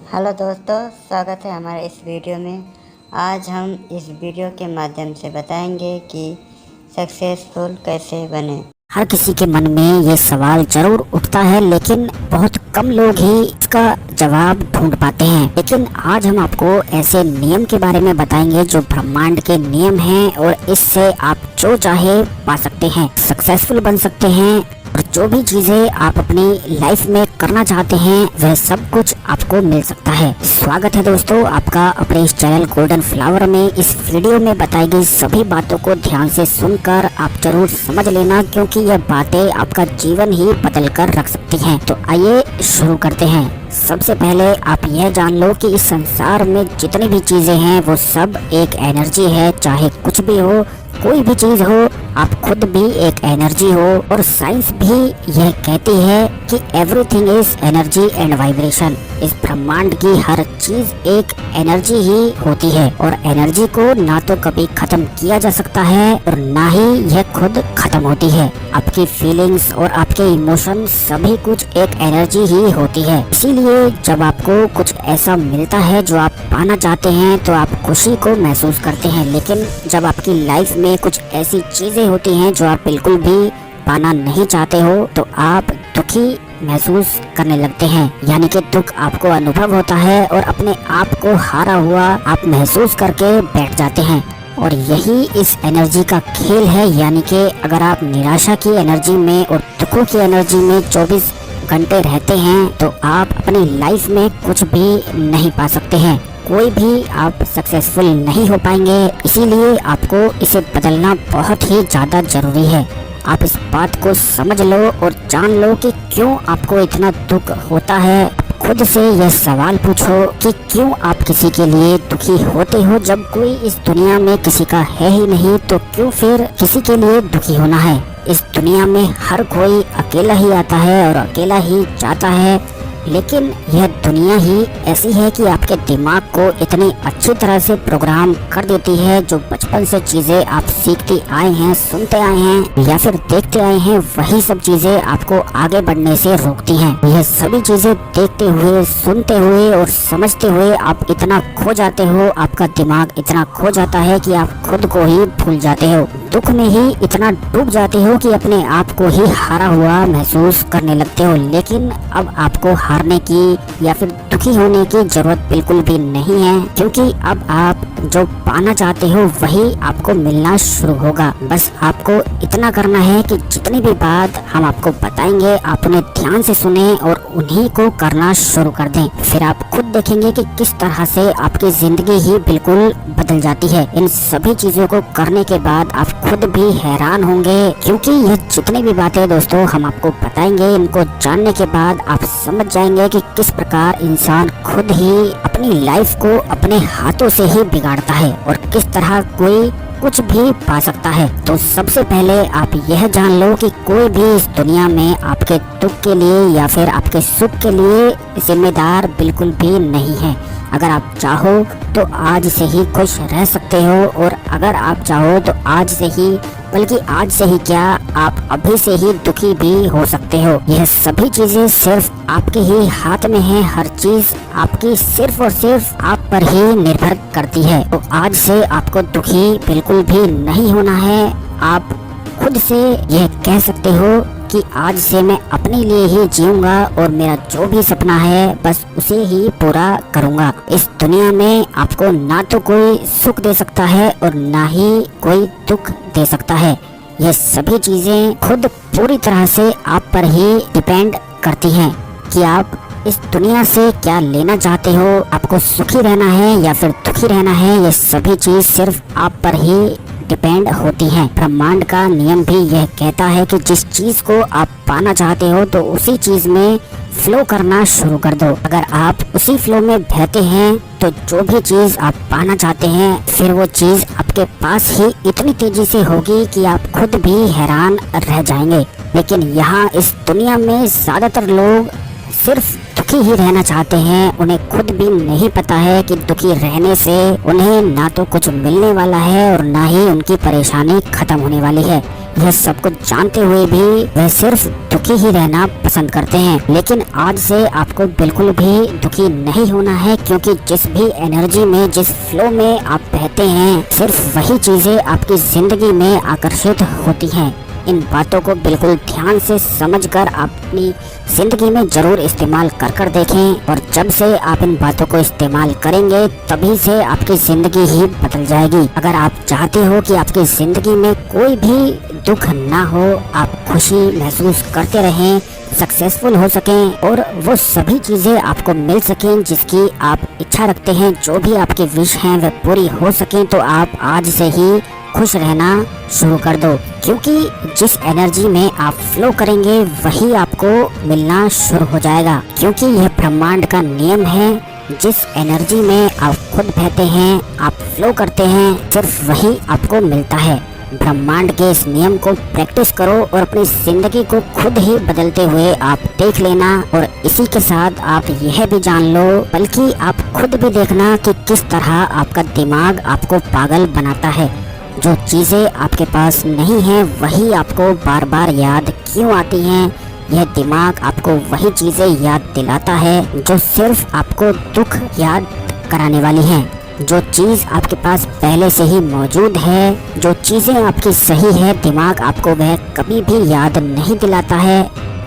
Hello दोस्तों, स्वागत है हमारे इस वीडियो में। आज हम इस वीडियो के माध्यम से बताएंगे कि सक्सेसफुल कैसे बने। हर किसी के मन में ये सवाल जरूर उठता है, लेकिन बहुत कम लोग ही इसका जवाब ढूंढ पाते हैं। लेकिन आज हम आपको ऐसे नियम के बारे में बताएंगे जो ब्रह्मांड के नियम हैं और इससे आप जो चाहे पा सकते हैं, सक्सेसफुल बन सकते हैं और जो भी चीजें आप अपनी लाइफ में करना चाहते हैं वह सब कुछ आपको मिल सकता है। स्वागत है दोस्तों आपका अपने इस चैनल गोल्डन फ्लावर में। इस वीडियो में बताई गई सभी बातों को ध्यान से सुनकर आप जरूर समझ लेना, क्योंकि यह बातें आपका जीवन ही बदल कर रख सकती हैं। तो आइए शुरू करते हैं। सबसे पहले आप यह जान लो कि इस संसार में जितनी भी चीजें हैं वो सब एक एनर्जी है। चाहे कुछ भी हो, कोई भी चीज हो, आप खुद भी एक एनर्जी हो। और साइंस भी यह कहती है कि everything is energy and vibration. इस ब्रह्मांड की हर चीज एक एनर्जी ही होती है और एनर्जी को ना तो कभी खत्म किया जा सकता है और ना ही यह खुद खत्म होती है। आपकी फीलिंग्स और आपके इमोशन सभी कुछ एक एनर्जी ही होती है। इसीलिए जब आपको कुछ ऐसा मिलता है जो आप पाना चाहते हैं तो आप खुशी को महसूस करते हैं। लेकिन जब आपकी लाइफ में कुछ ऐसी चीजें होती हैं जो आप बिल्कुल भी पाना नहीं चाहते हो तो आप दुखी महसूस करने लगते हैं। यानी कि दुख आपको अनुभव होता है और अपने आप को हारा हुआ आप महसूस करके बैठ जाते हैं। और यही इस एनर्जी का खेल है। यानी कि अगर आप निराशा की एनर्जी में और दुखों की एनर्जी में 24 घंटे रहते हैं तो आप अपनी लाइफ में कुछ भी नहीं पा सकते हैं, कोई भी आप सक्सेसफुल नहीं हो पाएंगे। इसीलिए आपको इसे बदलना बहुत ही ज़्यादा जरूरी है। आप इस बात को समझ लो और जान लो कि क्यों आपको इतना दुख होता है। खुद से यह सवाल पूछो कि क्यों आप किसी के लिए दुखी होते हो। जब कोई इस दुनिया में किसी का है ही नहीं तो क्यों फिर किसी के लिए दुखी होना है। इस दुनिया में हर कोई अकेला ही आता है और अकेला ही जाता है। लेकिन यह दुनिया ही ऐसी है कि आपके दिमाग को इतनी अच्छी तरह से प्रोग्राम कर देती है, जो बचपन से चीजें आप सीखते आए हैं, सुनते आए हैं या फिर देखते आए हैं, वही सब चीजें आपको आगे बढ़ने से रोकती हैं। यह सभी चीजें देखते हुए, सुनते हुए और समझते हुए आप इतना खो जाते हो, आपका दिमाग इतना खो जाता है कि आप खुद को ही भूल जाते हो। दुख में ही इतना डूब जाते हो कि अपने आप को ही हारा हुआ महसूस करने लगते हो। लेकिन अब आपको हारने की या फिर दुखी होने की जरूरत बिल्कुल भी नहीं है, क्योंकि अब आप जो पाना चाहते हो वही आपको मिलना शुरू होगा। बस आपको इतना करना है कि जितनी भी बात हम आपको बताएंगे आप उन्हें ध्यान से सुने और उन्हीं को करना शुरू कर दें। फिर आप खुद देखेंगे कि किस तरह से आपकी जिंदगी ही बिल्कुल बदल जाती है। इन सभी चीजों को करने के बाद आप खुद भी हैरान होंगे, क्योंकि ये जितनी भी बातें दोस्तों हम आपको बताएंगे, इनको जानने के बाद आप समझ जाएंगे कि किस प्रकार इंसान खुद ही अपनी लाइफ को अपने हाथों से ही बिगाड़ता है और किस तरह कोई कुछ भी पा सकता है। तो सबसे पहले आप यह जान लो कि कोई भी इस दुनिया में आपके दुख के लिए या फिर आपके सुख के लिए जिम्मेदार बिल्कुल भी नहीं है। अगर आप चाहो तो आज से ही खुश रह सकते हो और अगर आप चाहो तो आज से ही, बल्कि आज से ही क्या, आप अभी से ही दुखी भी हो सकते हो। यह सभी चीजें सिर्फ आपके ही हाथ में है। हर चीज आपकी सिर्फ और सिर्फ आप पर ही निर्भर करती है। तो आज से आपको दुखी बिल्कुल भी नहीं होना है। आप खुद से यह कह सकते हो कि आज से मैं अपने लिए ही जीऊंगा और मेरा जो भी सपना है बस उसे ही पूरा करूंगा। इस दुनिया में आपको ना तो कोई सुख दे सकता है और ना ही कोई दुख दे सकता है। ये सभी चीजें खुद पूरी तरह से आप पर ही डिपेंड करती हैं कि आप इस दुनिया से क्या लेना चाहते हो। आपको सुखी रहना है या फिर दुखी रहना है, ये सभी चीज सिर्फ आप पर ही डिपेंड होती हैं। ब्रह्मांड का नियम भी यह कहता है कि जिस चीज को आप पाना चाहते हो तो उसी चीज में फ्लो करना शुरू कर दो। अगर आप उसी फ्लो में बहते हैं तो जो भी चीज आप पाना चाहते हैं फिर वो चीज आपके पास ही इतनी तेजी से होगी कि आप खुद भी हैरान रह जाएंगे। लेकिन यहाँ इस दुनिया में ज्यादातर लोग सिर्फ दुखी ही रहना चाहते हैं। उन्हें खुद भी नहीं पता है कि दुखी रहने से उन्हें ना तो कुछ मिलने वाला है और ना ही उनकी परेशानी खत्म होने वाली है। यह सब कुछ जानते हुए भी वह सिर्फ दुखी ही रहना पसंद करते हैं। लेकिन आज से आपको बिल्कुल भी दुखी नहीं होना है, क्योंकि जिस भी एनर्जी में, जिस फ्लो में आप बहते हैं, सिर्फ वही चीजें आपकी जिंदगी में आकर्षित होती हैं। इन बातों को बिल्कुल ध्यान से समझकर अपनी जिंदगी में जरूर इस्तेमाल कर देखें, और जब से आप इन बातों को इस्तेमाल करेंगे तभी से आपकी जिंदगी ही बदल जाएगी। अगर आप चाहते हो कि आपकी जिंदगी में कोई भी दुख ना हो, आप खुशी महसूस करते रहें, सक्सेसफुल हो सकें और वो सभी चीजें आपको मिल सकें जिसकी आप इच्छा रखते हैं, जो भी आपकी विश हैं वह पूरी हो सकें, तो आप आज से ही खुश रहना शुरू कर दो। क्योंकि जिस एनर्जी में आप फ्लो करेंगे वही आपको मिलना शुरू हो जाएगा। क्योंकि यह ब्रह्मांड का नियम है, जिस एनर्जी में आप खुद बहते हैं, आप फ्लो करते हैं, सिर्फ वही आपको मिलता है। ब्रह्मांड के इस नियम को प्रैक्टिस करो और अपनी जिंदगी को खुद ही बदलते हुए आप देख लेना। और इसी के साथ आप यह भी जान लो, बल्कि आप खुद भी देखना कि किस तरह आपका दिमाग आपको पागल बनाता है। जो चीजें आपके पास नहीं है वही आपको बार बार याद क्यों आती हैं। यह दिमाग आपको वही चीजें याद दिलाता है जो सिर्फ आपको दुख याद कराने वाली हैं। जो चीज आपके पास पहले से ही मौजूद है, जो चीजें आपकी सही है, दिमाग आपको वह कभी भी याद नहीं दिलाता है,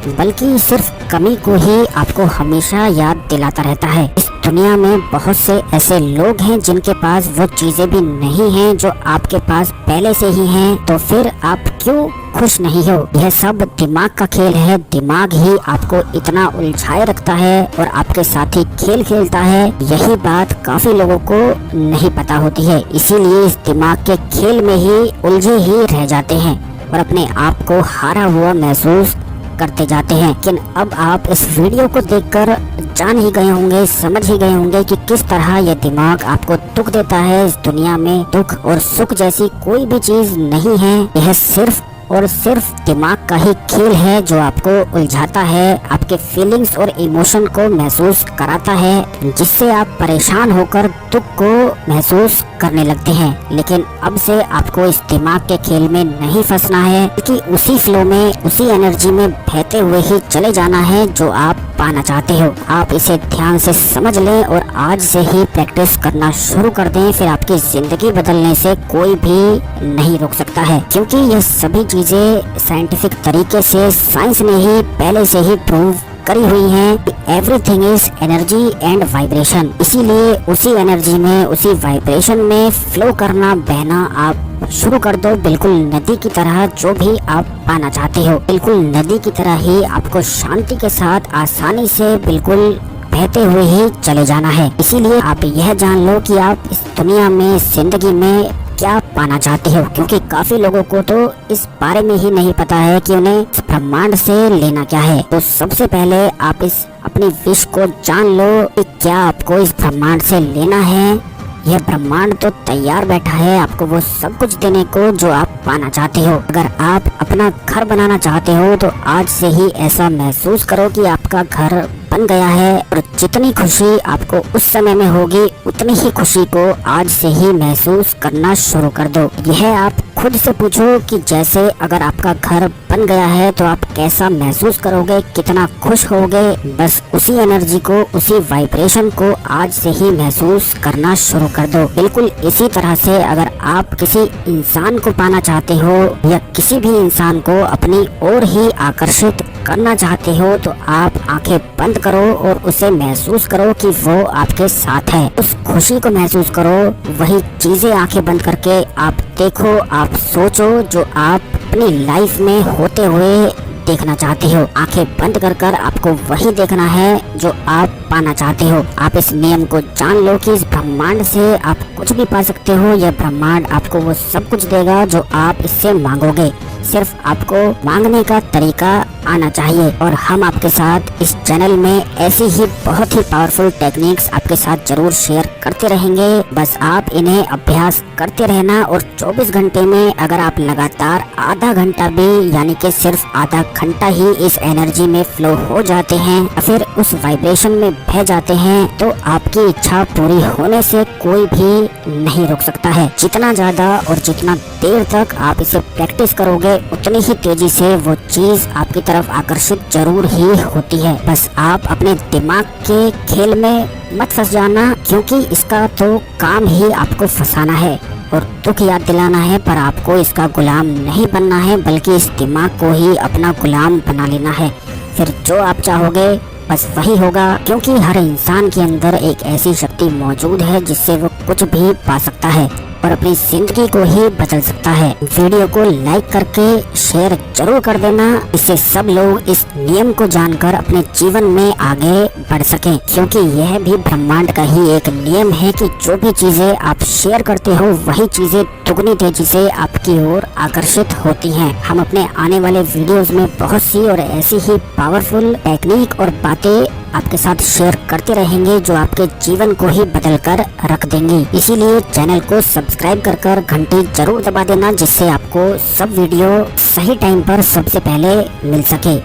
बल्कि सिर्फ कमी को ही आपको हमेशा याद दिलाता रहता है। इस दुनिया में बहुत से ऐसे लोग हैं जिनके पास वो चीजें भी नहीं हैं जो आपके पास पहले से ही हैं, तो फिर आप क्यों खुश नहीं हो? यह सब दिमाग का खेल है। दिमाग ही आपको इतना उलझाए रखता है और आपके साथ ही खेल खेलता है। यही बात काफी लोगों को नहीं पता होती है, इसीलिए इस दिमाग के खेल में ही उलझे ही रह जाते हैं और अपने आप को हारा हुआ महसूस करते जाते हैं। लेकिन अब आप इस वीडियो को देखकर जान ही गए होंगे, समझ ही गए होंगे कि किस तरह यह दिमाग आपको दुख देता है। इस दुनिया में दुख और सुख जैसी कोई भी चीज नहीं है। यह सिर्फ और सिर्फ दिमाग का ही खेल है जो आपको उलझाता है, आपके फीलिंग्स और इमोशन को महसूस कराता है, जिससे आप परेशान होकर दुख को महसूस करने लगते हैं। लेकिन अब से आपको इस दिमाग के खेल में नहीं फंसना है, क्योंकि उसी फ्लो में, उसी एनर्जी में बहते हुए ही चले जाना है जो आप पाना चाहते हो। आप इसे ध्यान से समझ लें और आज से ही प्रैक्टिस करना शुरू कर दें, फिर आपकी जिंदगी बदलने से कोई भी नहीं रोक सकता है। क्योंकि ये सभी चीजें साइंटिफिक तरीके से साइंस ने ही पहले से ही प्रूव करी हुई हैं कि everything is energy and vibration. इसीलिए उसी एनर्जी में, उसी वाइब्रेशन में फ्लो करना, बहना आप शुरू कर दो, बिल्कुल नदी की तरह। जो भी आप पाना चाहते हो, बिल्कुल नदी की तरह ही आपको शांति के साथ आसानी से बिल्कुल बहते हुए ही चले जाना है। इसीलिए आप यह जान लो कि आप इस दुनिया में, इस जिंदगी में क्या पाना चाहते हो, क्योंकि काफी लोगों को तो इस बारे में ही नहीं पता है कि उन्हें इस ब्रह्मांड से लेना क्या है। तो सबसे पहले आप इस अपनी विश को जान लो कि क्या आपको इस ब्रह्मांड से लेना है। यह ब्रह्मांड तो तैयार बैठा है आपको वो सब कुछ देने को जो आप पाना चाहते हो। अगर आप अपना घर बनाना चाहते हो तो आज से ही ऐसा महसूस करो कि आपका घर बन गया है, और जितनी खुशी आपको उस समय में होगी उतनी ही खुशी को आज से ही महसूस करना शुरू कर दो। यह आप खुद से पूछो कि जैसे अगर आपका घर बन गया है तो आप कैसा महसूस करोगे, कितना खुश होगे। बस उसी एनर्जी को, उसी वाइब्रेशन को आज से ही महसूस करना शुरू कर दो। बिल्कुल इसी तरह से अगर आप किसी इंसान को पाना चाहते हो या किसी भी इंसान को अपनी ओर ही आकर्षित करना चाहते हो, तो आप आंखें बंद करो और उसे महसूस करो कि वो आपके साथ है। उस खुशी को महसूस करो। वही चीजें आंखें बंद करके आप देखो, आप सोचो जो आप अपनी लाइफ में होते हुए देखना चाहते हो। आंखें बंद कर आपको वही देखना है जो आप पाना चाहते हो। आप इस नियम को जान लो कि इस ब्रह्मांड से आप कुछ भी पा सकते हो। यह ब्रह्मांड आपको वो सब कुछ देगा जो आप इससे मांगोगे। सिर्फ आपको मांगने का तरीका आना चाहिए। और हम आपके साथ इस चैनल में ऐसी ही बहुत ही पावरफुल टेक्निक्स आपके साथ जरूर शेयर करते रहेंगे। बस आप इन्हें अभ्यास करते रहना और 24 घंटे में अगर आप लगातार आधा घंटा भी यानी कि सिर्फ आधा घंटा ही इस एनर्जी में फ्लो हो जाते हैं या फिर उस वाइब्रेशन में बह जाते हैं तो आपकी इच्छा पूरी होने से कोई भी नहीं रोक सकता है। जितना ज्यादा और जितना देर तक आप इसे प्रैक्टिस करोगे उतनी ही तेजी से वो चीज आपकी तरफ आकर्षित जरूर ही होती है। बस आप अपने दिमाग के खेल में मत फंस जाना, क्योंकि इसका तो काम ही आपको फंसाना है और दुख याद दिलाना है, पर आपको इसका गुलाम नहीं बनना है बल्कि इस दिमाग को ही अपना गुलाम बना लेना है। फिर जो आप चाहोगे बस वही होगा, क्योंकि हर इंसान के अंदर एक ऐसी शक्ति मौजूद है जिससे वो कुछ भी पा सकता है और अपनी जिंदगी को ही बदल सकता है। वीडियो को लाइक करके शेयर जरूर कर देना, इससे सब लोग इस नियम को जानकर अपने जीवन में आगे बढ़ सकें, क्योंकि यह भी ब्रह्मांड का ही एक नियम है कि जो भी चीजें आप शेयर करते हो वही चीजें दुगनी तेजी से आपकी ओर आकर्षित होती हैं। हम अपने आने वाले वीडियोस में बहुत सी और ऐसी ही पावरफुल टेक्निक और बातें आपके साथ शेयर करते रहेंगे जो आपके जीवन को ही बदल कर रख देंगी। इसीलिए चैनल को सब्सक्राइब कर घंटी जरूर दबा देना, जिससे आपको सब वीडियो सही टाइम पर सबसे पहले मिल सके।